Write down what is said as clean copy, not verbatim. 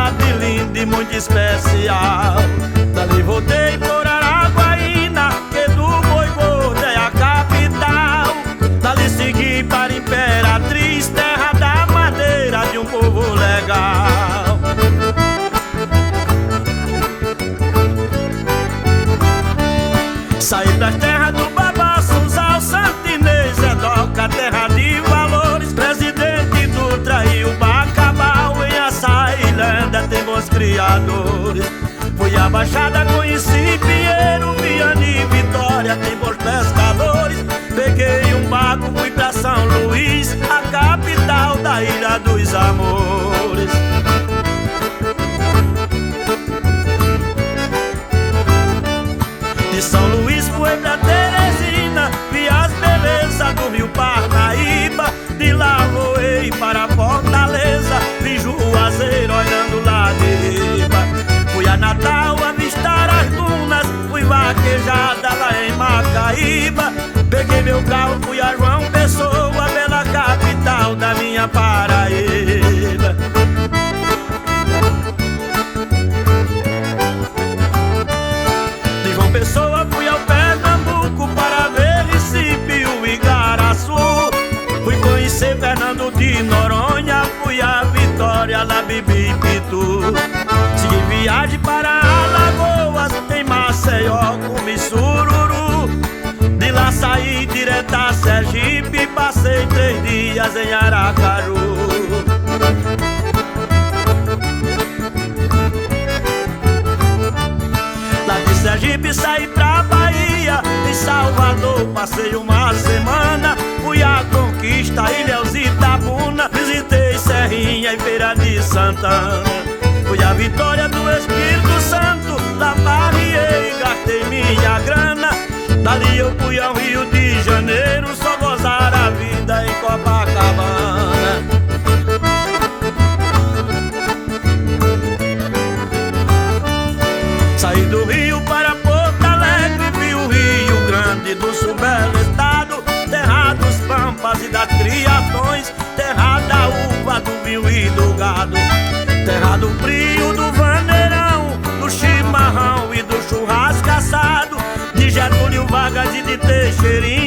cidade linda e muito especial. Dali voltei por Araguaína, que do Boi Gordo é a capital. Dali segui para Imperatriz, terra da madeira de um povo legal. Saí das terras do Babaço, Sal, Santo Inês, Edoca, terra de valores. Presidente Dutra e o Bacabal, em Açailândia tem bons criadores. Fui à Baixada, conheci Pinheiro, Viana e Vitória, tem bons pescadores. Peguei um barco, fui pra São Luís, a capital da Ilha dos Amores. De São Luís fui pra Teresina, vi as belezas do Rio Parnaíba. De lá voei para Fortaleza, vi Juazeiro olhando lá de riba. Fui a Natal avistar as dunas, fui vaquejada lá em Macaíba. Peguei meu carro, fui a João Pessoa, bela capital da minha Paraíba. De João Pessoa fui ao Pernambuco para ver Recife e o Igaraçu. Fui conhecer Fernando de Noronha, fui a Vitória, lá bebi Pitu. Segui viagem para Alagoas, em Maceió comi sururu. De lá saí direto a Sergipe, passei 3 dias em Aracaju. Lá de Sergipe saí pra Bahia, em Salvador passei uma semana. Fui à Conquista, Ilhéus e Itabuna, visitei Serrinha e Feira de Santana. Fui à Vitória do Espírito Santo, lá parriei e gastei minha grana. Dali eu fui ao Rio de Janeiro, só gozar a vida em Copacabana. Saí do Rio para Porto Alegre, vi o Rio Grande do Sul, belo estado, terra dos pampas e das criações, terra da uva, do vinho e do gado, terra do frio, do vaneirão, do chimarrão e do churrasco assado, de Getúlio Vargas e de Teixeirinha.